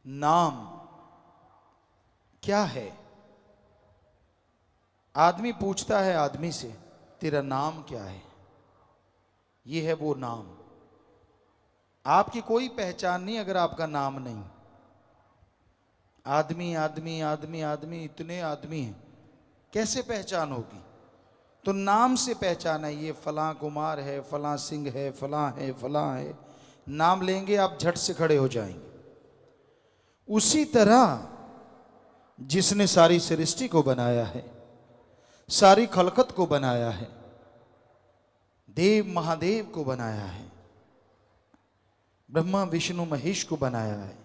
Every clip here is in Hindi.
नाम क्या है? आदमी पूछता है आदमी से, तेरा नाम क्या है? ये है वो नाम। आपकी कोई पहचान नहीं अगर आपका नाम नहीं। आदमी आदमी आदमी आदमी, इतने आदमी हैं, कैसे पहचान होगी? तो नाम से पहचान है। ये फलां कुमार है, फलां सिंह है, फलां है, फलां है। नाम लेंगे आप झट से खड़े हो जाएंगे। उसी तरह जिसने सारी सृष्टि को बनाया है, सारी खलकत को बनाया है, देव महादेव को बनाया है, ब्रह्मा विष्णु महेश को बनाया है,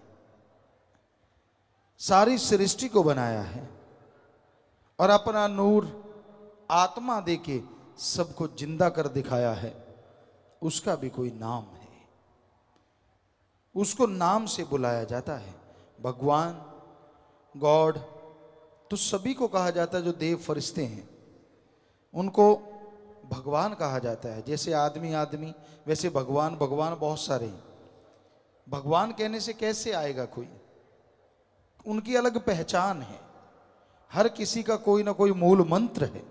सारी सृष्टि को बनाया है और अपना नूर आत्मा देके सबको जिंदा कर दिखाया है, उसका भी कोई नाम है। उसको नाम से बुलाया जाता है। भगवान, गॉड तो सभी को कहा जाता है। जो देव फरिश्ते हैं उनको भगवान कहा जाता है। जैसे आदमी आदमी, वैसे भगवान भगवान बहुत सारे हैं। भगवान कहने से कैसे आएगा कोई? उनकी अलग पहचान है। हर किसी का कोई ना कोई मूल मंत्र है।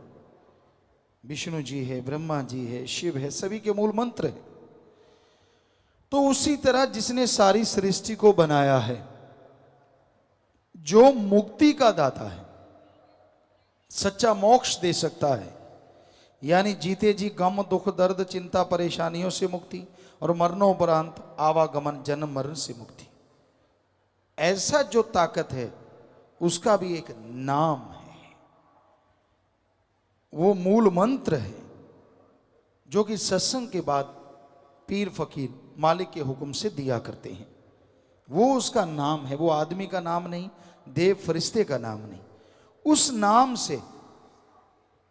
विष्णु जी है, ब्रह्मा जी है, शिव है, सभी के मूल मंत्र है। तो उसी तरह जिसने सारी सृष्टि को बनाया है, जो मुक्ति का दाता है, सच्चा मोक्ष दे सकता है, यानी जीते जी गम दुख दर्द चिंता परेशानियों से मुक्ति और मरणोपरांत आवागमन जन्म मरण से मुक्ति, ऐसा जो ताकत है उसका भी एक नाम है। वो मूल मंत्र है जो कि सत्संग के बाद पीर फकीर मालिक के हुक्म से दिया करते हैं। वो उसका नाम है। वो आदमी का नाम नहीं, देव फरिश्ते का नाम नहीं। उस नाम से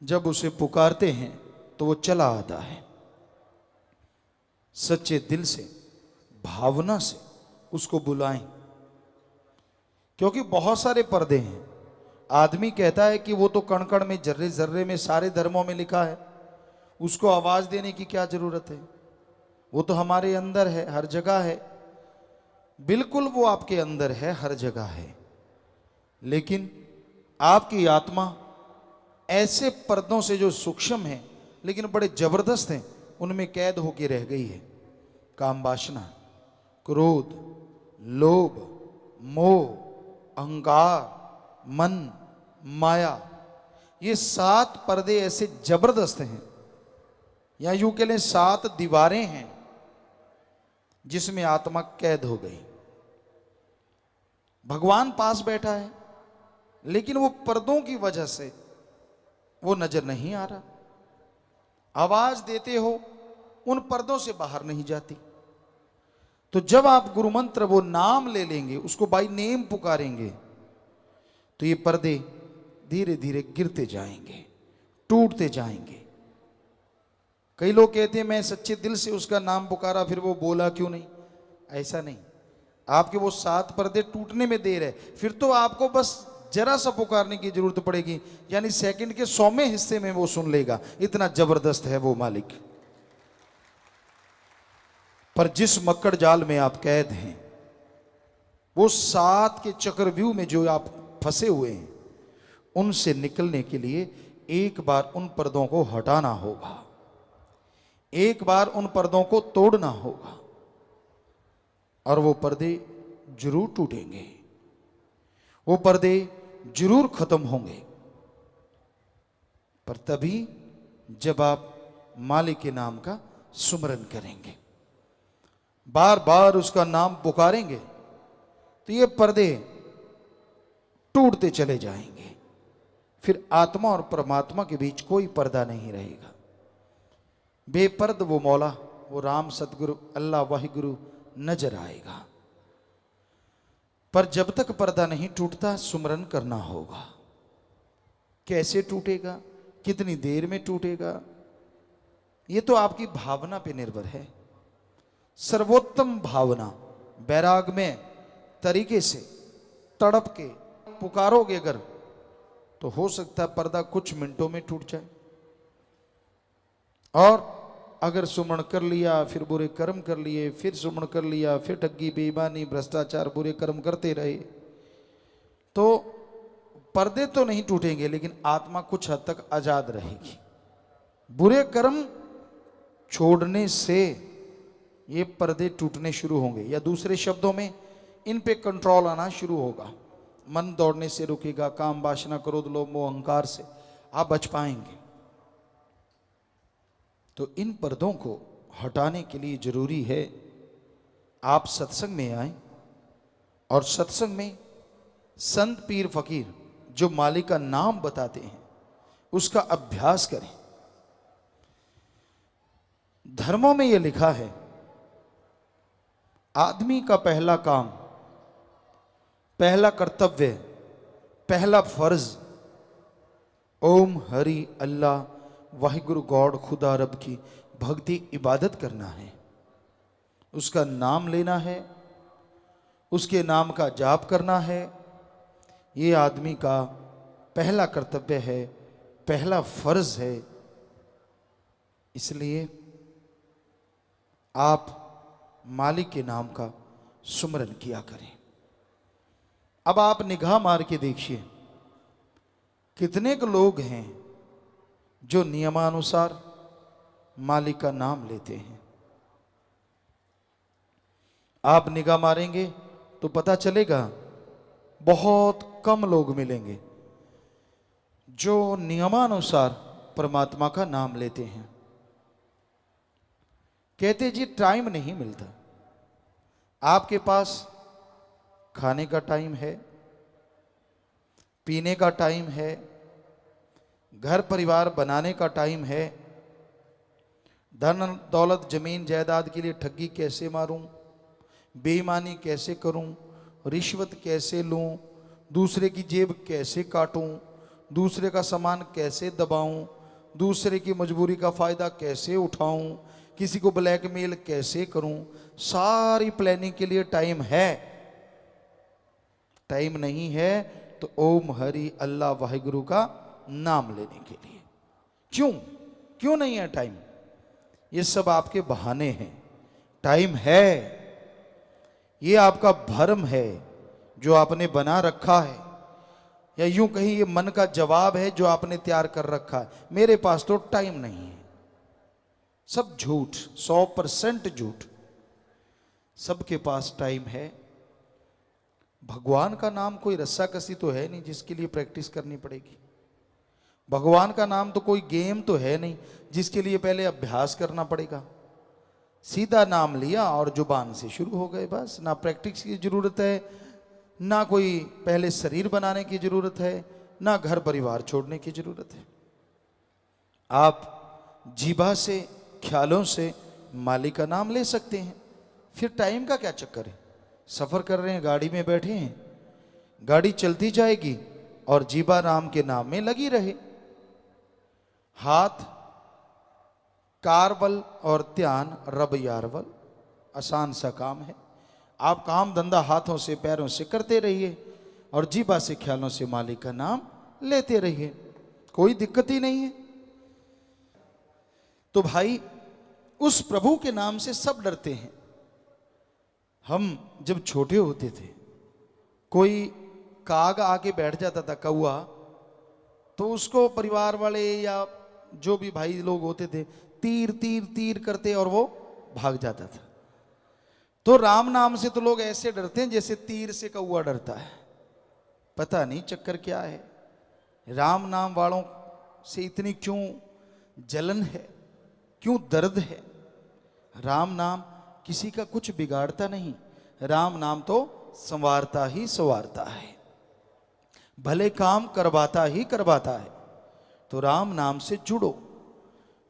जब उसे पुकारते हैं तो वो चला आता है। सच्चे दिल से, भावना से उसको बुलाएं। क्योंकि बहुत सारे पर्दे हैं। आदमी कहता है कि वो तो कण कण में, जर्रे जर्रे में, सारे धर्मों में लिखा है, उसको आवाज देने की क्या जरूरत है? वो तो हमारे अंदर है, हर जगह है। बिल्कुल वो आपके अंदर है, हर जगह है। लेकिन आपकी आत्मा ऐसे पर्दों से जो सूक्ष्म है लेकिन बड़े जबरदस्त हैं, उनमें कैद होकर रह गई है। काम वासना, क्रोध, लोभ, मोह, अहंकार, मन, माया, ये 7 पर्दे ऐसे जबरदस्त हैं, या यूं कह लें 7 दीवारें हैं जिसमें आत्मा कैद हो गई। भगवान पास बैठा है लेकिन वो पर्दों की वजह से वो नजर नहीं आ रहा। आवाज देते हो, उन पर्दों से बाहर नहीं जाती। तो जब आप गुरु मंत्र, वो नाम ले लेंगे, उसको बाय नेम पुकारेंगे, तो ये पर्दे धीरे धीरे गिरते जाएंगे, टूटते जाएंगे। कई लोग कहते हैं मैं सच्चे दिल से उसका नाम पुकारा, फिर वो बोला क्यों नहीं? ऐसा नहीं। आपके वो 7 पर्दे टूटने में देर है, फिर तो आपको बस जरा सा पुकारने की जरूरत पड़ेगी, यानी सेकंड के 100वें हिस्से में वो सुन लेगा। इतना जबरदस्त है वो मालिक। पर जिस मक्कड़ जाल में आप कैद हैं, वो 7 के चक्रव्यूह में जो आप फंसे हुए हैं, उनसे निकलने के लिए एक बार उन पर्दों को हटाना होगा, एक बार उन पर्दों को तोड़ना होगा, और वो पर्दे जरूर टूटेंगे, वो पर्दे जरूर खत्म होंगे। पर तभी जब आप मालिक के नाम का सुमरन करेंगे, बार बार उसका नाम पुकारेंगे, तो ये पर्दे टूटते चले जाएंगे। फिर आत्मा और परमात्मा के बीच कोई पर्दा नहीं रहेगा। बेपर्द वो मौला, वो राम, सतगुरु, अल्लाह, वाहिगुरु नजर आएगा। पर जब तक पर्दा नहीं टूटता, सुमरन करना होगा। कैसे टूटेगा, कितनी देर में टूटेगा, ये तो आपकी भावना पे निर्भर है। सर्वोत्तम भावना, बैराग में तरीके से तड़प के पुकारोगे अगर, तो हो सकता है पर्दा कुछ मिनटों में टूट जाए। और अगर सुमरण कर लिया, फिर बुरे कर्म कर लिए, फिर सुमरण कर लिया, फिर ठगी बेईमानी भ्रष्टाचार बुरे कर्म करते रहे, तो पर्दे तो नहीं टूटेंगे लेकिन आत्मा कुछ हद तक आजाद रहेगी। बुरे कर्म छोड़ने से ये पर्दे टूटने शुरू होंगे, या दूसरे शब्दों में इन पे कंट्रोल आना शुरू होगा। मन दौड़ने से रुकेगा, काम वासना क्रोध लोभ मोह अहंकार से आप बच पाएंगे। तो इन पर्दों को हटाने के लिए जरूरी है आप सत्संग में आए और सत्संग में संत पीर फकीर जो मालिक का नाम बताते हैं उसका अभ्यास करें। धर्मों में यह लिखा है, आदमी का पहला काम, पहला कर्तव्य, पहला फर्ज ओम हरि अल्लाह वाहिगुरु गॉड खुदा रब की भक्ति इबादत करना है, उसका नाम लेना है, उसके नाम का जाप करना है। ये आदमी का पहला कर्तव्य है, पहला फर्ज है। इसलिए आप मालिक के नाम का सुमरन किया करें। अब आप निगाह मार के देखिए कितने के लोग हैं जो नियमानुसार मालिक का नाम लेते हैं। आप निगाह मारेंगे तो पता चलेगा बहुत कम लोग मिलेंगे जो नियमानुसार परमात्मा का नाम लेते हैं। कहते जी टाइम नहीं मिलता। आपके पास खाने का टाइम है, पीने का टाइम है, घर परिवार बनाने का टाइम है, धन दौलत जमीन जायदाद के लिए ठगी कैसे मारूं, बेईमानी कैसे करूं, रिश्वत कैसे लूं, दूसरे की जेब कैसे काटूं, दूसरे का सामान कैसे दबाऊं, दूसरे की मजबूरी का फायदा कैसे उठाऊं, किसी को ब्लैकमेल कैसे करूं, सारी प्लानिंग के लिए टाइम है। टाइम नहीं है तो ओम हरि अल्लाह वाहिगुरु का नाम लेने के लिए क्यों नहीं है टाइम? ये सब आपके बहाने हैं। टाइम है, ये आपका भ्रम है जो आपने बना रखा है, या यूं कहीं ये मन का जवाब है जो आपने तैयार कर रखा है। मेरे पास तो टाइम नहीं है। सब झूठ, 100% झूठ। सबके पास टाइम है। भगवान का नाम कोई रस्साकसी तो है नहीं जिसके लिए प्रैक्टिस करनी पड़ेगी। भगवान का नाम तो कोई गेम तो है नहीं जिसके लिए पहले अभ्यास करना पड़ेगा। सीधा नाम लिया और जुबान से शुरू हो गए, बस। ना प्रैक्टिस की जरूरत है, ना कोई पहले शरीर बनाने की जरूरत है, ना घर परिवार छोड़ने की जरूरत है। आप जीभा से, ख्यालों से मालिक का नाम ले सकते हैं। फिर टाइम का क्या चक्कर है? सफर कर रहे हैं, गाड़ी में बैठे हैं, गाड़ी चलती जाएगी और जीभा राम के नाम में लगी रहे। हाथ कारवल और ध्यान रब यारवल, आसान सा काम है। आप काम धंधा हाथों से पैरों से करते रहिए और जीभा से ख्यालों से मालिक का नाम लेते रहिए, कोई दिक्कत ही नहीं है। तो भाई उस प्रभु के नाम से सब डरते हैं। हम जब छोटे होते थे, कोई काग आके बैठ जाता था, कौआ, तो उसको परिवार वाले या जो भी भाई लोग होते थे तीर तीर तीर करते और वो भाग जाता था। तो राम नाम से तो लोग ऐसे डरते हैं जैसे तीर से कौआ डरता है। पता नहीं चक्कर क्या है, राम नाम वालों से इतनी क्यों जलन है, क्यों दर्द है? राम नाम किसी का कुछ बिगाड़ता नहीं, राम नाम तो संवारता ही संवारता है, भले काम करवाता ही करवाता है। तो राम नाम से जुड़ो,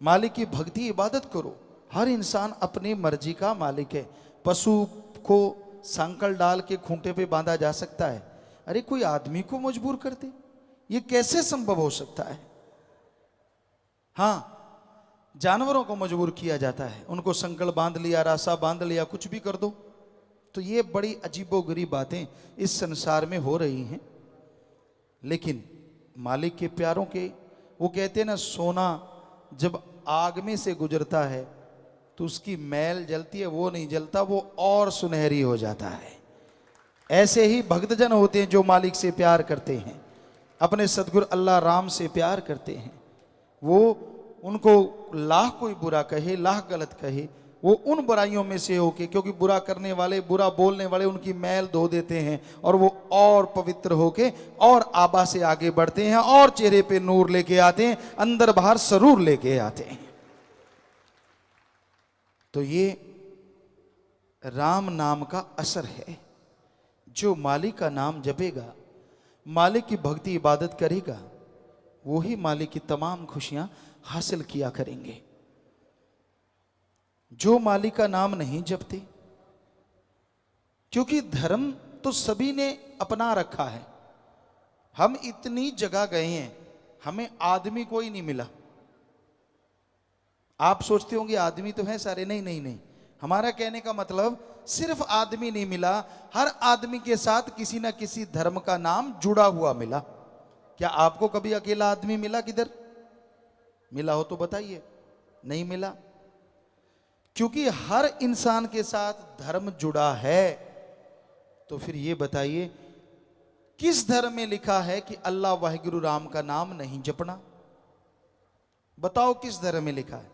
मालिक की भक्ति इबादत करो। हर इंसान अपनी मर्जी का मालिक है। पशु को सांकल डाल के खूंटे पे बांधा जा सकता है, अरे कोई आदमी को मजबूर कर दे, ये कैसे संभव हो सकता है? हाँ, जानवरों को मजबूर किया जाता है, उनको संकल बांध लिया, रासा बांध लिया, कुछ भी कर दो। तो ये बड़ी अजीबोगरीब बातें इस संसार में हो रही हैं। लेकिन मालिक के प्यारों के, वो कहते हैं ना, सोना जब आग में से गुजरता है तो उसकी मैल जलती है, वो नहीं जलता, वो और सुनहरी हो जाता है। ऐसे ही भक्तजन होते हैं जो मालिक से प्यार करते हैं, अपने सदगुरु अल्लाह राम से प्यार करते हैं। वो उनको लाख कोई बुरा कहे, लाख गलत कहे, वो उन बुराइयों में से होके, क्योंकि बुरा करने वाले, बुरा बोलने वाले उनकी मैल धो देते हैं और वो और पवित्र होके और आबा से आगे बढ़ते हैं और चेहरे पे नूर लेके आते हैं, अंदर बाहर सरूर लेके आते हैं। तो ये राम नाम का असर है। जो मालिक का नाम जपेगा, मालिक की भक्ति इबादत करेगा, वो ही मालिक की तमाम खुशियां हासिल किया करेंगे। जो मालिक का नाम नहीं जपते, क्योंकि धर्म तो सभी ने अपना रखा है। हम इतनी जगह गए हैं, हमें आदमी कोई नहीं मिला। आप सोचते होंगे आदमी तो हैं सारे, नहीं नहीं नहीं, हमारा कहने का मतलब सिर्फ आदमी नहीं मिला, हर आदमी के साथ किसी ना किसी धर्म का नाम जुड़ा हुआ मिला। क्या आपको कभी अकेला आदमी मिला? किधर मिला हो तो बताइए। नहीं मिला, क्योंकि हर इंसान के साथ धर्म जुड़ा है। तो फिर ये बताइए, किस धर्म में लिखा है कि अल्लाह वाहिगुरु राम का नाम नहीं जपना? बताओ किस धर्म में लिखा है?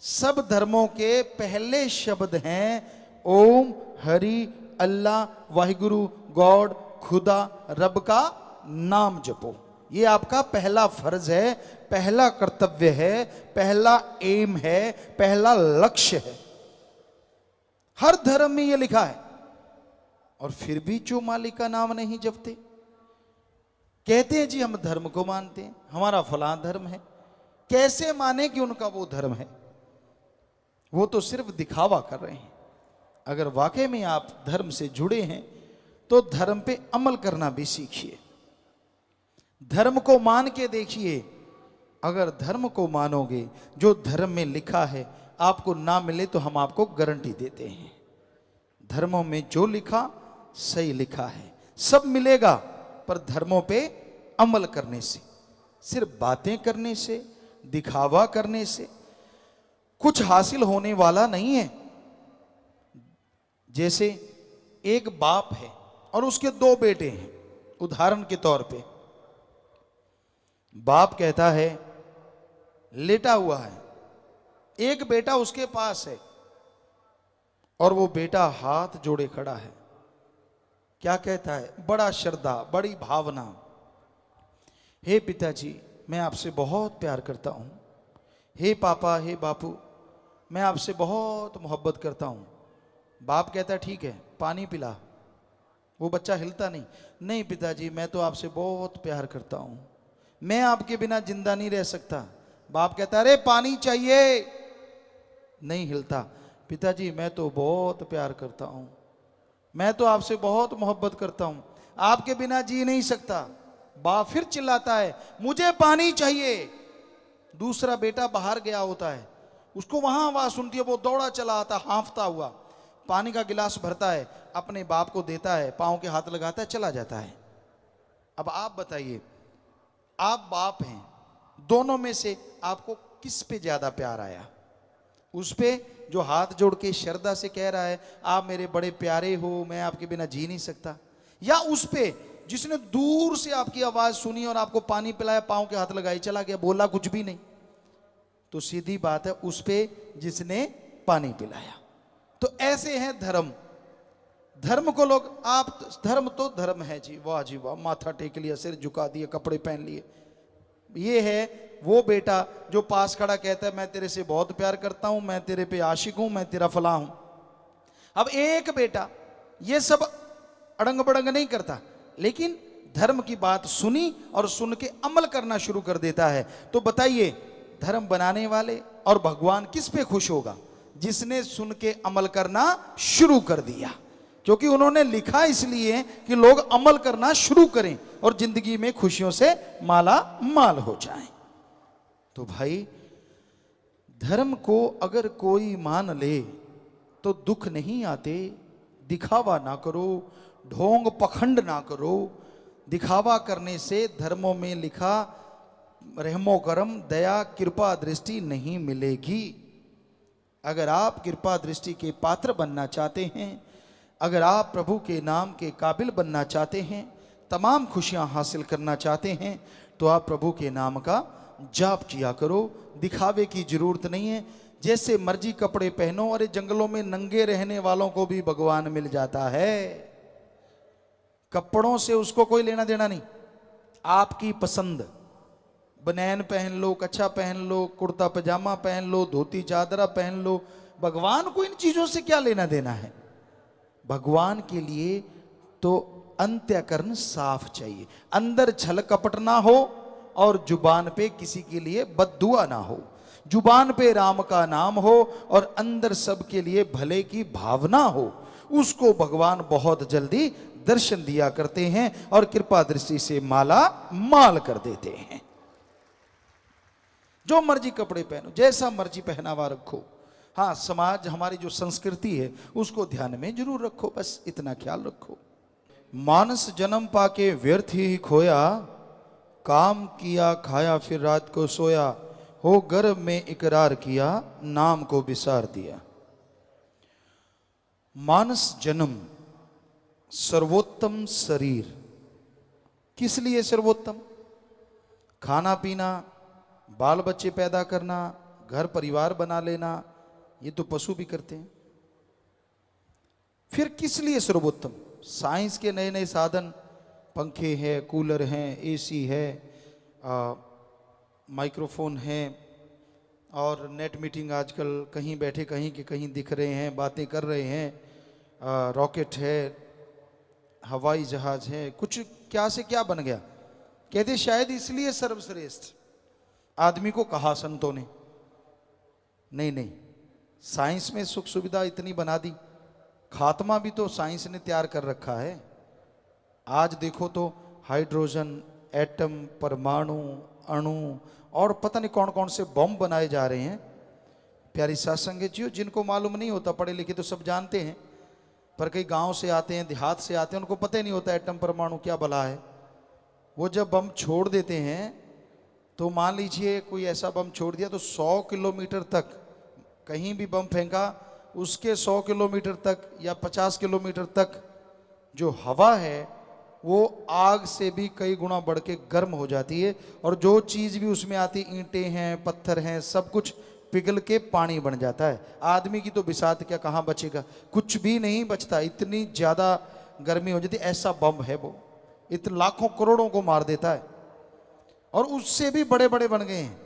सब धर्मों के पहले शब्द हैं ओम, हरि, अल्लाह, वाहिगुरु, गॉड, खुदा, रब का नाम जपो। ये आपका पहला फर्ज है, पहला कर्तव्य है, पहला एम है, पहला लक्ष्य है। हर धर्म में ये लिखा है। और फिर भी जो मालिक का नाम नहीं जपते, कहते हैं जी हम धर्म को मानते हैं, हमारा फलां धर्म है। कैसे माने कि उनका वो धर्म है? वो तो सिर्फ दिखावा कर रहे हैं। अगर वाकई में आप धर्म से जुड़े हैं तो धर्म पे अमल करना भी सीखिए, धर्म को मान के देखिए। अगर धर्म को मानोगे, जो धर्म में लिखा है आपको ना मिले तो हम आपको गारंटी देते हैं, धर्मों में जो लिखा सही लिखा है, सब मिलेगा। पर धर्मों पे अमल करने से, सिर्फ बातें करने से, दिखावा करने से कुछ हासिल होने वाला नहीं है। जैसे एक बाप है और उसके दो बेटे हैं, उदाहरण के तौर पे बाप कहता है, लेटा हुआ है, एक बेटा उसके पास है और वो बेटा हाथ जोड़े खड़ा है। क्या कहता है? बड़ा श्रद्धा, बड़ी भावना, हे पिताजी मैं आपसे बहुत प्यार करता हूं, हे पापा, हे बापू मैं आपसे बहुत मोहब्बत करता हूं। बाप कहता है ठीक है पानी पिला। वो बच्चा हिलता नहीं, नहीं पिताजी मैं तो आपसे बहुत प्यार करता हूं, मैं आपके बिना जिंदा नहीं रह सकता। बाप कहता अरे पानी चाहिए, नहीं हिलता। पिताजी मैं तो बहुत प्यार करता हूं, मैं तो आपसे बहुत मोहब्बत करता हूं, आपके बिना जी नहीं सकता। बाप फिर चिल्लाता है मुझे पानी चाहिए। दूसरा बेटा बाहर गया होता है, उसको वहां आवाज सुनती है, वो दौड़ा चला आता हांफता हुआ, पानी का गिलास भरता है, अपने बाप को देता है, पांव के हाथ लगाता है, चला जाता है। अब आप बताइए, आप बाप हैं, दोनों में से आपको किस पे ज्यादा प्यार आया? उस पे जो हाथ जोड़ के श्रद्धा से कह रहा है आप मेरे बड़े प्यारे हो, मैं आपके बिना जी नहीं सकता, या उस पे जिसने दूर से आपकी आवाज सुनी और आपको पानी पिलाया, पांव के हाथ लगाए, चला गया, बोला कुछ भी नहीं? तो सीधी बात है उस पे जिसने पानी पिलाया। तो ऐसे हैं धर्म। धर्म को लोग, आप धर्म तो धर्म है जी, वाह जी वाह, माथा टेक लिया, सिर झुका दिए, कपड़े पहन लिए। ये है वो बेटा जो पास खड़ा कहता है मैं तेरे से बहुत प्यार करता हूं, मैं तेरे पे आशिक हूं, मैं तेरा फला हूं। अब एक बेटा ये सब अड़ंग बड़ंग नहीं करता, लेकिन धर्म की बात सुनी और सुन के अमल करना शुरू कर देता है। तो बताइए धर्म बनाने वाले और भगवान किस पे खुश होगा? जिसने सुन के अमल करना शुरू कर दिया, क्योंकि उन्होंने लिखा इसलिए कि लोग अमल करना शुरू करें और जिंदगी में खुशियों से माला माल हो जाएं। तो भाई धर्म को अगर कोई मान ले तो दुख नहीं आते। दिखावा ना करो, ढोंग पखंड ना करो। दिखावा करने से धर्मों में लिखा रहमो करम, दया, कृपा, दृष्टि नहीं मिलेगी। अगर आप कृपा दृष्टि के पात्र बनना चाहते हैं, अगर आप प्रभु के नाम के काबिल बनना चाहते हैं, तमाम खुशियां हासिल करना चाहते हैं, तो आप प्रभु के नाम का जाप किया करो। दिखावे की जरूरत नहीं है। जैसे मर्जी कपड़े पहनो, अरे जंगलों में नंगे रहने वालों को भी भगवान मिल जाता है। कपड़ों से उसको कोई लेना देना नहीं। आपकी पसंद, बनैन पहन लो, कच्छा पहन लो, कुर्ता पजामा पहन लो, धोती चादरा पहन लो, भगवान को इन चीजों से क्या लेना देना है। भगवान के लिए तो अंत्यकरण साफ चाहिए, अंदर छल कपट ना हो और जुबान पे किसी के लिए बद्दुआ ना हो। जुबान पे राम का नाम हो और अंदर सबके लिए भले की भावना हो, उसको भगवान बहुत जल्दी दर्शन दिया करते हैं और कृपा दृष्टि से माला माल कर देते हैं। जो मर्जी कपड़े पहनो, जैसा मर्जी पहनावा रखो, हाँ समाज हमारी जो संस्कृति है उसको ध्यान में जरूर रखो, बस इतना ख्याल रखो। मानस जन्म पाके व्यर्थ ही खोया, काम किया खाया फिर रात को सोया, हो गर्भ में इकरार किया नाम को बिसार दिया। मानस जन्म, सर्वोत्तम शरीर। किस लिए सर्वोत्तम? खाना पीना, बाल बच्चे पैदा करना, घर परिवार बना लेना, ये तो पशु भी करते हैं। फिर किस लिए सर्वोत्तम? साइंस के नए नए साधन, पंखे हैं, कूलर हैं, एसी है, माइक्रोफोन है, और नेट मीटिंग आजकल कहीं बैठे कहीं के कहीं दिख रहे हैं, बातें कर रहे हैं, रॉकेट है, हवाई जहाज है, कुछ क्या से क्या बन गया। कहते शायद इसलिए सर्वश्रेष्ठ आदमी को कहा संतों ने। नहीं नहीं, साइंस में सुख सुविधा इतनी बना दी, खात्मा भी तो साइंस ने तैयार कर रखा है। आज देखो तो हाइड्रोजन, एटम, परमाणु, अणु और पता नहीं कौन कौन से बम बनाए जा रहे हैं। प्यारी सत्संग जी, जिनको मालूम नहीं होता, पढ़े लिखे तो सब जानते हैं, पर कई गांव से आते हैं, देहात से आते हैं, उनको पता ही नहीं होता एटम परमाणु क्या भला है। वो जब बम छोड़ देते हैं तो मान लीजिए कोई ऐसा बम छोड़ दिया तो 100 किलोमीटर तक, कहीं भी बम फेंका उसके 100 किलोमीटर तक या 50 किलोमीटर तक जो हवा है वो आग से भी कई गुना बढ़ के गर्म हो जाती है, और जो चीज़ भी उसमें आती, ईंटें हैं, पत्थर हैं, सब कुछ पिघल के पानी बन जाता है। आदमी की तो बिसात क्या, कहाँ बचेगा, कुछ भी नहीं बचता, इतनी ज़्यादा गर्मी हो जाती। ऐसा बम है वो, इतने लाखों करोड़ों को मार देता है। और उससे भी बड़े बड़े बन गए हैं,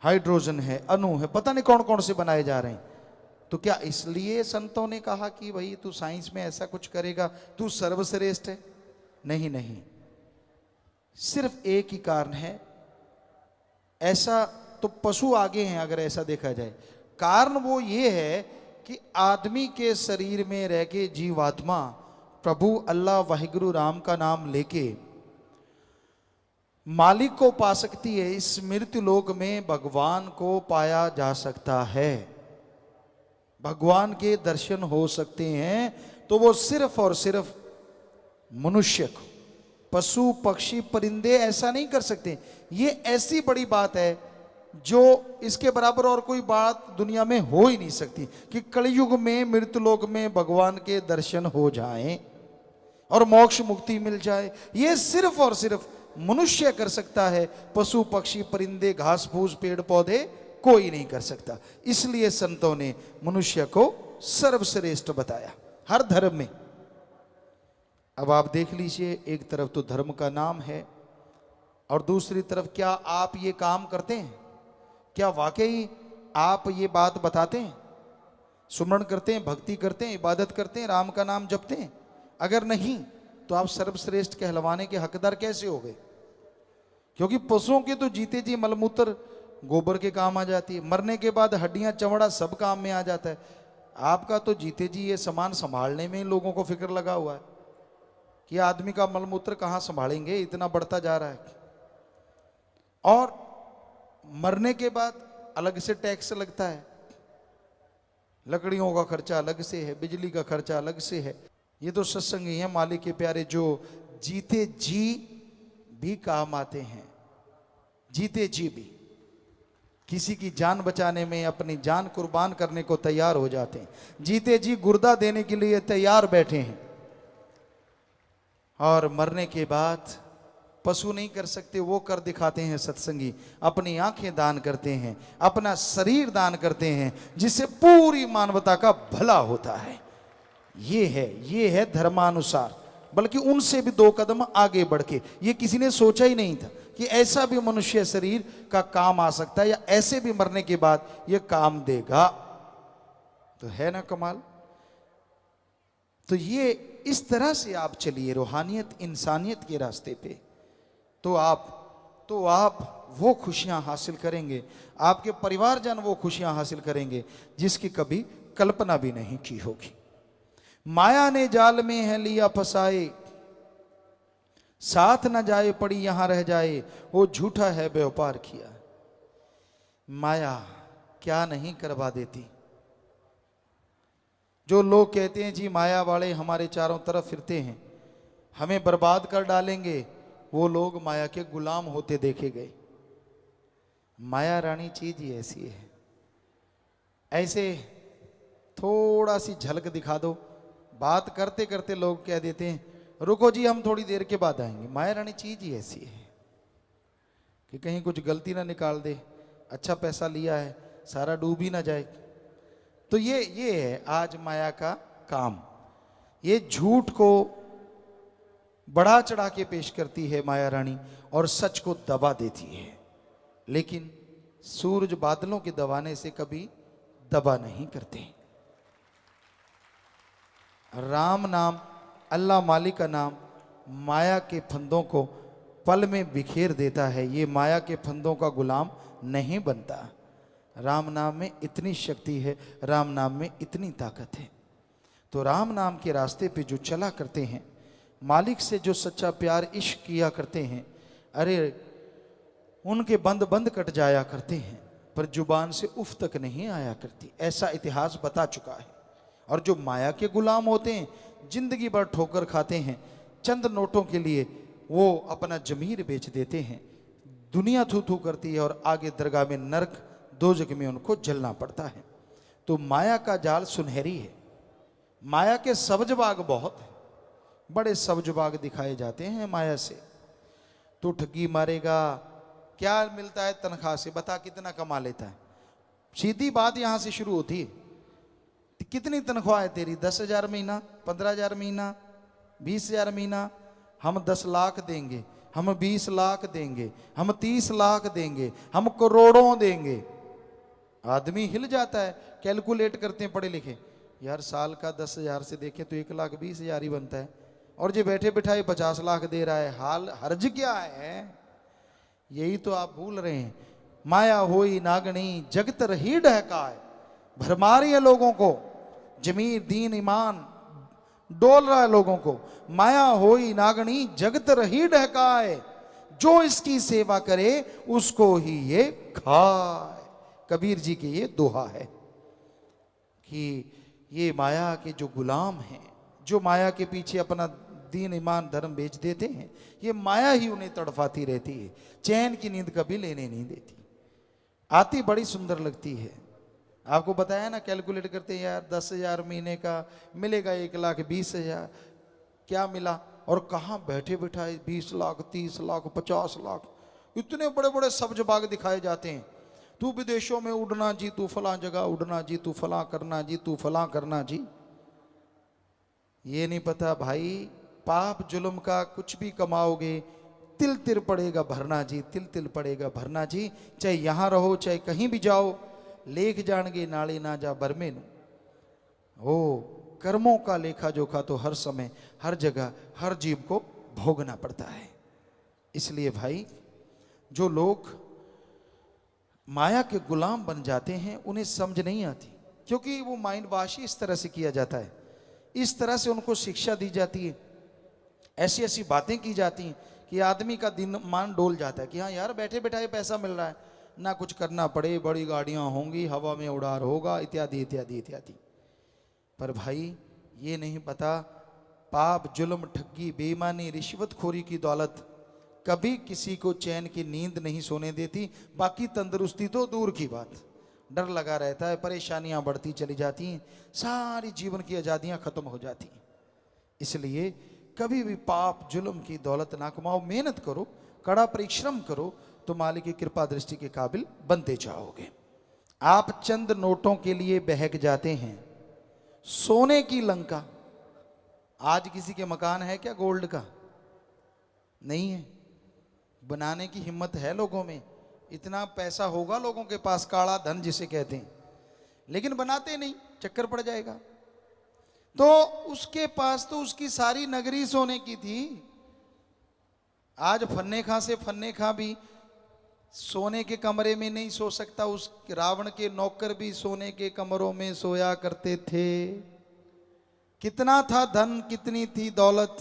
हाइड्रोजन है, अणु है, पता नहीं कौन कौन से बनाए जा रहे हैं। तो क्या इसलिए संतों ने कहा कि भाई तू साइंस में ऐसा कुछ करेगा, तू सर्वश्रेष्ठ है? नहीं नहीं, सिर्फ एक ही कारण है। ऐसा तो पशु आगे हैं अगर ऐसा देखा जाए। कारण वो ये है कि आदमी के शरीर में रह के जीवात्मा प्रभु अल्लाह वाहिगुरु राम का नाम लेके मालिक को पा सकती है। इस मृत्यु लोक में भगवान को पाया जा सकता है, भगवान के दर्शन हो सकते हैं, तो वो सिर्फ और सिर्फ मनुष्य को, पशु पक्षी परिंदे ऐसा नहीं कर सकते। ये ऐसी बड़ी बात है जो इसके बराबर और कोई बात दुनिया में हो ही नहीं सकती कि कलयुग में मृत्यु लोक में भगवान के दर्शन हो जाएं और मोक्ष मुक्ति मिल जाए। ये सिर्फ और सिर्फ मनुष्य कर सकता है, पशु पक्षी परिंदे घास फूस पेड़ पौधे कोई नहीं कर सकता। इसलिए संतों ने मनुष्य को सर्वश्रेष्ठ बताया हर धर्म में। अब आप देख लीजिए, एक तरफ तो धर्म का नाम है और दूसरी तरफ क्या आप ये काम करते हैं? क्या वाकई आप ये बात बताते हैं, सुमरण करते हैं, भक्ति करते हैं, इबादत करते हैं, राम का नाम जपते हैं? अगर नहीं तो आप सर्वश्रेष्ठ कहलवाने के हकदार कैसे हो गए? क्योंकि पशुओं के तो जीते जी मलमूत्र गोबर के काम आ जाती है, मरने के बाद हड्डियां चमड़ा सब काम में आ जाता है। आपका तो जीते जी ये सामान संभालने में ही लोगों को फिक्र लगा हुआ है कि आदमी का मलमूत्र कहाँ संभालेंगे, इतना बढ़ता जा रहा है। और मरने के बाद अलग से टैक्स लगता है, लकड़ियों का खर्चा अलग से है, बिजली का खर्चा अलग से है। ये तो सत्संगी हैं मालिक के प्यारे, जो जीते जी भी काम आते हैं, जीते जी भी। किसी की जान बचाने में अपनी जान कुर्बान करने को तैयार हो जाते हैं, जीते जी गुर्दा देने के लिए तैयार बैठे हैं। और मरने के बाद पशु नहीं कर सकते, वो कर दिखाते हैं सत्संगी। अपनी आंखें दान करते हैं, अपना शरीर दान करते हैं, जिससे पूरी मानवता का भला होता है। ये है धर्मानुसार। बल्कि उनसे भी 2 कदम आगे बढ़ के, ये किसी ने सोचा ही नहीं था कि ऐसा भी मनुष्य शरीर का काम आ सकता है, या ऐसे भी मरने के बाद ये काम देगा। तो है ना कमाल। तो ये इस तरह से आप चलिए रूहानियत इंसानियत के रास्ते पे, तो आप वो खुशियां हासिल करेंगे, आपके परिवारजन वो खुशियां हासिल करेंगे जिसकी कभी कल्पना भी नहीं की होगी। माया ने जाल में है लिया फसाए, साथ न जाए पड़ी यहां रह जाए, वो झूठा है व्यापार किया। माया क्या नहीं करवा देती। जो लोग कहते हैं जी माया वाले हमारे चारों तरफ फिरते हैं, हमें बर्बाद कर डालेंगे, वो लोग माया के गुलाम होते देखे गए। माया रानी चीज ही ऐसी है। ऐसे थोड़ा सी झलक दिखा दो, बात करते करते लोग कह देते हैं रुको जी हम थोड़ी देर के बाद आएंगे। माया रानी चीज ही ऐसी है कि कहीं कुछ गलती ना निकाल दे, अच्छा पैसा लिया है सारा डूब ही ना जाए। तो ये है आज माया का काम। ये झूठ को बढ़ा चढ़ा के पेश करती है माया रानी, और सच को दबा देती है। लेकिन सूरज बादलों के दबाने से कभी दबा नहीं करते। राम नाम, अल्लाह मालिक का नाम माया के फंदों को पल में बिखेर देता है। ये माया के फंदों का गुलाम नहीं बनता। राम नाम में इतनी शक्ति है, राम नाम में इतनी ताकत है। तो राम नाम के रास्ते पे जो चला करते हैं, मालिक से जो सच्चा प्यार इश्क किया करते हैं, अरे उनके बंद बंद कट जाया करते हैं, पर जुबान से उफ तक नहीं आया करती। ऐसा इतिहास बता चुका है। और जो माया के गुलाम होते हैं, जिंदगी भर ठोकर खाते हैं, चंद नोटों के लिए वो अपना जमीर बेच देते हैं। दुनिया थू थू करती है और आगे दरगाह में नरक दोजख में उनको जलना पड़ता है। तो माया का जाल सुनहरी है। माया के सब्ज बाग बहुत है, बड़े सब्ज बाग दिखाए जाते हैं माया से। तो ठगी मारेगा, क्या मिलता है तनख्वाह से, बता कितना कमा लेता है। सीधी बात यहां से शुरू होती है, कितनी तनख्वाह है तेरी? 10,000 महीना, 15,000 महीना, 20,000 महीना। हम 10 लाख देंगे, हम 20 लाख देंगे, हम 30 लाख देंगे, हम करोड़ों देंगे। आदमी हिल जाता है। कैलकुलेट करते हैं पढ़े लिखे, यार साल का 10,000 से देखें तो 1,20,000 ही बनता है, और जो बैठे बिठाए 50 लाख दे रहा है। हाल हर्ज क्या है? यही तो आप भूल रहे हैं। माया होई नागणी जगत रही ढहकाए, भरमार है लोगों को। जमीर दीन ईमान डोल रहा है लोगों को। माया होई नागणी जगत रही ढहकाए, जो इसकी सेवा करे उसको ही ये खाए। कबीर जी के ये दोहा है कि ये माया के जो गुलाम हैं, जो माया के पीछे अपना दीन ईमान धर्म बेच देते हैं, ये माया ही उन्हें तड़फाती रहती है, चैन की नींद कभी लेने नहीं देती। आती बड़ी सुंदर लगती है। आपको बताया ना, कैलकुलेट करते हैं यार 10,000 महीने का मिलेगा 1,20,000, क्या मिला? और कहाँ बैठे बिठाए 20 लाख, 30 लाख, 50 लाख, इतने बड़े बड़े सब्ज बाग दिखाए जाते हैं। तू विदेशों में उड़ना जी, तू फलां जगह उड़ना जी, तू फलां करना जी, तू फलां करना जी। ये नहीं पता भाई, पाप जुल्म का कुछ भी कमाओगे, तिल तिल पड़ेगा भरना जी, तिल तिल पड़ेगा भरना जी। चाहे यहां रहो चाहे कहीं भी जाओ, लेख जाणगे नाले ना जा बरमे नु। ओ कर्मों का लेखा जोखा तो हर समय हर जगह हर जीव को भोगना पड़ता है। इसलिए भाई, जो लोग माया के गुलाम बन जाते हैं उन्हें समझ नहीं आती, क्योंकि वो माइंड वाश इस तरह से किया जाता है, इस तरह से उनको शिक्षा दी जाती है, ऐसी ऐसी बातें की जाती हैं कि आदमी का दिन मान डोल जाता है कि हाँ यार बैठे बैठाए पैसा मिल रहा है, ना कुछ करना पड़े, बड़ी गाड़ियां होंगी, हवा में उड़ार होगा, इत्यादि इत्यादि इत्यादि। पर भाई ये नहीं पता, पाप जुल्म ठगी बेईमानी रिश्वतखोरी की दौलत कभी किसी को चैन की नींद नहीं सोने देती। बाकी तंदुरुस्ती तो दूर की बात, डर लगा रहता है, परेशानियां बढ़ती चली जाती हैं, सारी जीवन की आज़ादियां खत्म हो जाती हैं। इसलिए कभी भी पाप जुल्म की दौलत ना कमाओ, मेहनत करो, कड़ा परिश्रम करो, तो मालिक की कृपा दृष्टि के काबिल बनते जाओगे। आप चंद नोटों के लिए बहक जाते हैं, सोने की लंका। आज किसी के मकान है क्या गोल्ड का? नहीं है। बनाने की हिम्मत है लोगों में, इतना पैसा होगा लोगों के पास, काला धन जिसे कहते हैं, लेकिन बनाते नहीं, चक्कर पड़ जाएगा। तो उसके पास तो उसकी सारी नगरी सोने की थी। आज फन्ने खां से फन्ने खां भी सोने के कमरे में नहीं सो सकता, उस रावण के नौकर भी सोने के कमरों में सोया करते थे। कितना था धन, कितनी थी दौलत,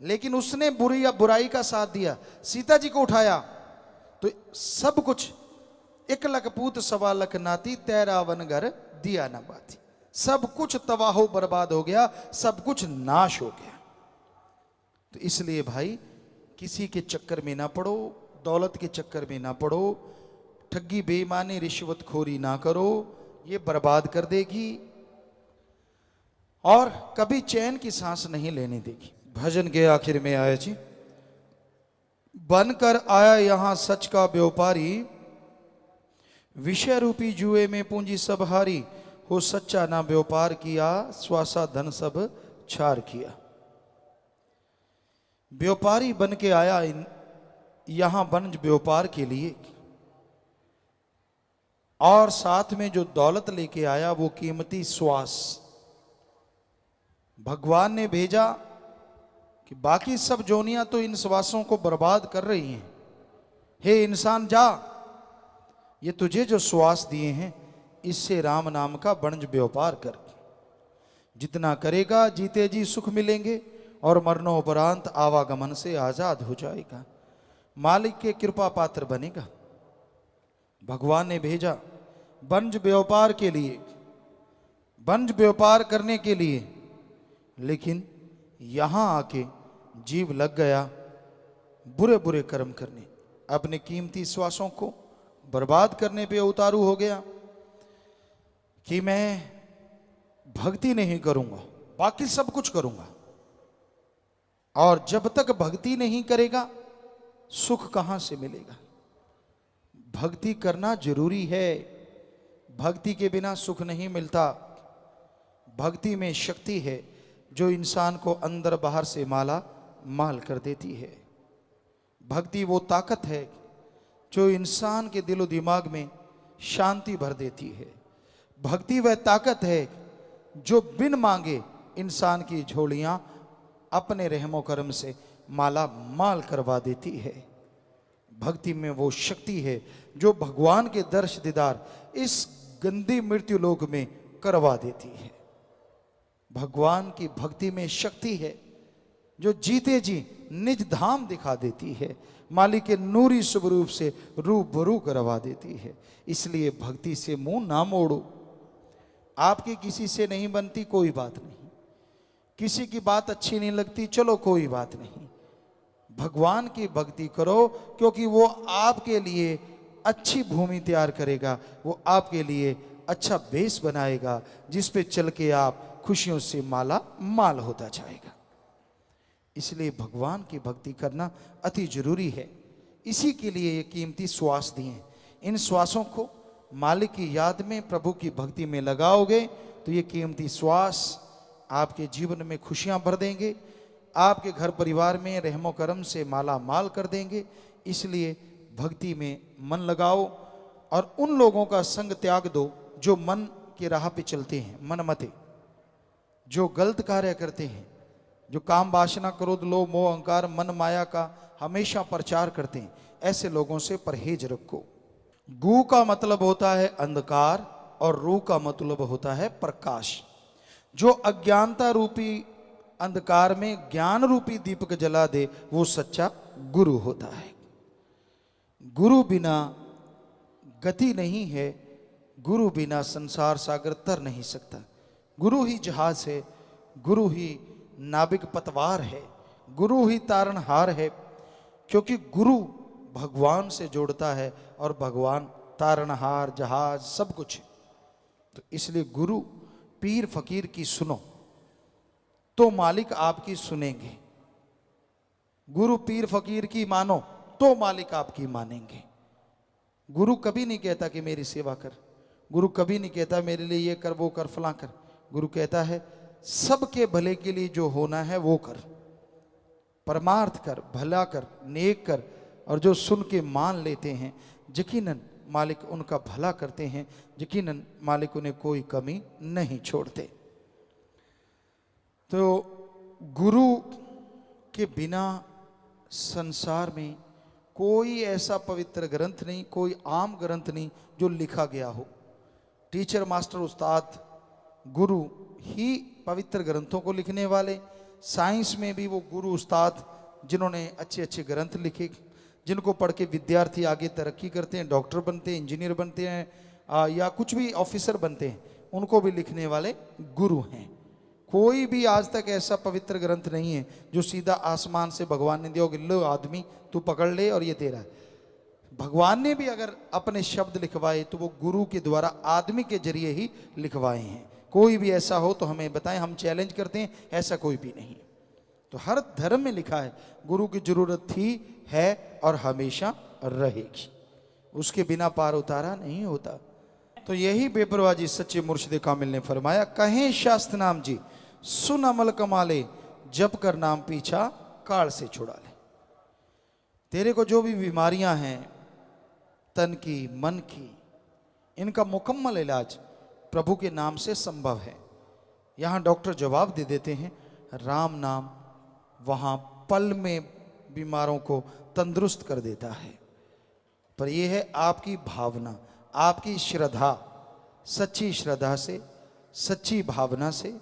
लेकिन उसने बुराई का साथ दिया। सीता जी को उठाया तो सब कुछ, 1 लख पूत 1.25 लाख नाती, 13 वन घर दिया न बाती। सब कुछ तबाह बर्बाद हो गया, सब कुछ नाश हो गया। तो इसलिए भाई किसी के चक्कर में ना पड़ो, दौलत के चक्कर में ना पड़ो, ठगी बेईमानी रिश्वतखोरी ना करो, ये बर्बाद कर देगी और कभी चैन की सांस नहीं लेने देगी। भजन के आखिर में आया जी, बनकर आया यहां सच का व्यापारी, विषय रूपी जुए में पूंजी सब हारी, हो सच्चा ना व्यापार किया, स्वासा धन सब छार किया। व्यापारी बन के आया यहां वंज व्यापार के लिए, और साथ में जो दौलत लेके आया वो कीमती श्वास। भगवान ने भेजा कि बाकी सब जोनियां तो इन श्वासों को बर्बाद कर रही हैं, हे इंसान जा, ये तुझे जो श्वास दिए हैं इससे राम नाम का वंज व्यापार कर। जितना करेगा जीते जी सुख मिलेंगे और मरणोपरांत आवागमन से आजाद हो जाएगा, मालिक के कृपा पात्र बनेगा। भगवान ने भेजा वंज व्यापार के लिए, वंज व्यापार करने के लिए, लेकिन यहां आके जीव लग गया बुरे बुरे कर्म करने, अपने कीमती श्वासों को बर्बाद करने पे उतारू हो गया कि मैं भक्ति नहीं करूंगा, बाकी सब कुछ करूंगा। और जब तक भक्ति नहीं करेगा सुख कहां से मिलेगा? भक्ति करना जरूरी है, भक्ति के बिना सुख नहीं मिलता। भक्ति में शक्ति है जो इंसान को अंदर बाहर से माला माल कर देती है। भक्ति वो ताकत है जो इंसान के दिलो दिमाग में शांति भर देती है। भक्ति वह ताकत है जो बिन मांगे इंसान की झोलियां अपने रहमो करम से माला माल करवा देती है। भक्ति में वो शक्ति है जो भगवान के दर्श दीदार इस गंदी मृत्यु लोक में करवा देती है। भगवान की भक्ति में शक्ति है जो जीते जी निज धाम दिखा देती है, मालिक के नूरी शुभ रूप से रूबरू करवा देती है। इसलिए भक्ति से मुंह ना मोड़ो। आपकी किसी से नहीं बनती, कोई बात नहीं, किसी की बात अच्छी नहीं लगती, चलो कोई बात नहीं, भगवान की भक्ति करो, क्योंकि वो आपके लिए अच्छी भूमि तैयार करेगा, वो आपके लिए अच्छा बेस बनाएगा जिस पे चल के आप खुशियों से माला माल होता जाएगा। इसलिए भगवान की भक्ति करना अति जरूरी है। इसी के लिए ये कीमती श्वास दिए। इन श्वासों को मालिक की याद में, प्रभु की भक्ति में लगाओगे तो ये कीमती श्वास आपके जीवन में खुशियां भर देंगे, आपके घर परिवार में रहमो करम से माला माल कर देंगे। इसलिए भक्ति में मन लगाओ और उन लोगों का संग त्याग दो जो मन की राह पे चलते हैं, मनमते, जो गलत कार्य करते हैं, जो काम वासना क्रोध लोभ मोह अहंकार मन माया का हमेशा प्रचार करते हैं। ऐसे लोगों से परहेज रखो। गु का मतलब होता है अंधकार और रू का मतलब होता है प्रकाश। जो अज्ञानता रूपी अंधकार में ज्ञान रूपी दीपक जला दे वो सच्चा गुरु होता है। गुरु बिना गति नहीं है, गुरु बिना संसार सागर तर नहीं सकता। गुरु ही जहाज है, गुरु ही नाविक पतवार है, गुरु ही तारणहार है। क्योंकि गुरु भगवान से जोड़ता है और भगवान तारणहार, जहाज सब कुछ है। तो इसलिए गुरु पीर फकीर की सुनो तो मालिक आपकी सुनेंगे, गुरु पीर फकीर की मानो तो मालिक आपकी मानेंगे। गुरु कभी नहीं कहता कि मेरी सेवा कर, गुरु कभी नहीं कहता मेरे लिए ये कर वो कर फलां कर। गुरु कहता है सबके भले के लिए जो होना है वो कर, परमार्थ कर, भला कर, नेक कर। और जो सुन के मान लेते हैं यकीनन मालिक उनका भला करते हैं, यकीनन मालिक उन्हें कोई कमी नहीं छोड़ते। तो गुरु के बिना संसार में कोई ऐसा पवित्र ग्रंथ नहीं, कोई आम ग्रंथ नहीं जो लिखा गया हो। टीचर, मास्टर, उस्ताद, गुरु ही पवित्र ग्रंथों को लिखने वाले। साइंस में भी वो गुरु उस्ताद जिन्होंने अच्छे अच्छे ग्रंथ लिखे, जिनको पढ़ के विद्यार्थी आगे तरक्की करते हैं, डॉक्टर बनते हैं, इंजीनियर बनते हैं या कुछ भी ऑफिसर बनते हैं, उनको भी लिखने वाले गुरु हैं। कोई भी आज तक ऐसा पवित्र ग्रंथ नहीं है जो सीधा आसमान से भगवान ने दिया, लो आदमी तू पकड़ ले और ये तेरा है। भगवान ने भी अगर अपने शब्द लिखवाए तो वो गुरु के द्वारा आदमी के जरिए ही लिखवाए हैं। कोई भी ऐसा हो तो हमें बताएं, हम चैलेंज करते हैं, ऐसा कोई भी नहीं। तो हर धर्म में लिखा है गुरु की जरूरत थी, है और हमेशा रहेगी, उसके बिना पार उतारा नहीं होता। तो यही बेपरवाजी सच्चे मुर्शिद कामिल ने फरमाया, कहें शास्त्र नाम जी सुन अमल कमाले, जप कर नाम पीछा काल से छुड़ा ले। तेरे को जो भी बीमारियां हैं तन की, मन की, इनका मुकम्मल इलाज प्रभु के नाम से संभव है। यहाँ डॉक्टर जवाब दे देते हैं राम नाम वहाँ पल में बीमारों को तंदुरुस्त कर देता है। पर यह है आपकी भावना, आपकी श्रद्धा। सच्ची श्रद्धा से, सच्ची भावना से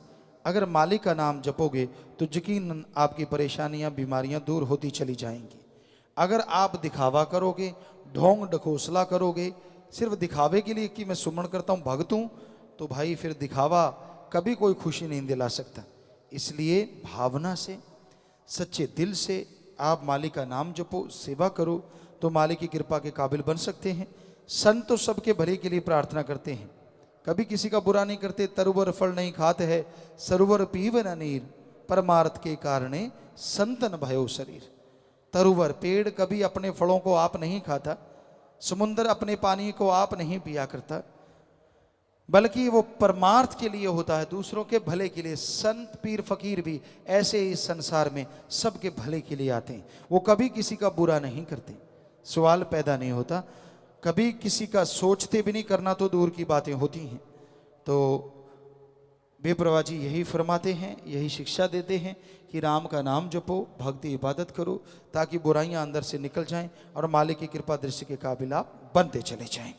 अगर मालिक का नाम जपोगे तो यकीनन आपकी परेशानियां, बीमारियां दूर होती चली जाएंगी। अगर आप दिखावा करोगे, ढोंग ढकोसला करोगे, सिर्फ दिखावे के लिए कि मैं सुमन करता हूँ, भक्त हूँ, तो भाई फिर दिखावा कभी कोई खुशी नहीं दिला सकता। इसलिए भावना से, सच्चे दिल से आप मालिक का नाम जपो, सेवा करो तो मालिक की कृपा के काबिल बन सकते हैं। संत तो सबके भले के लिए प्रार्थना करते हैं, कभी किसी का बुरा नहीं करते। तरुवर फल नहीं खाते है, सरोवर पीवन नीर, परमार्थ के कारणे संतन भयो शरीर। तरुवर पेड़ कभी अपने फलों को आप नहीं खाता, समुद्र अपने पानी को आप नहीं पिया करता, बल्कि वो परमार्थ के लिए होता है, दूसरों के भले के लिए। संत पीर फकीर भी ऐसे ही संसार में सबके भले के लिए आते हैं, वो कभी किसी का बुरा नहीं करते। सवाल पैदा नहीं होता, कभी किसी का सोचते भी नहीं, करना तो दूर की बातें होती हैं। तो बेपरवाह जी यही फरमाते हैं, यही शिक्षा देते हैं कि राम का नाम जपो, भक्ति इबादत करो, ताकि बुराइयां अंदर से निकल जाएं और मालिक की कृपा दृष्टि के काबिल आप बनते चले जाएं।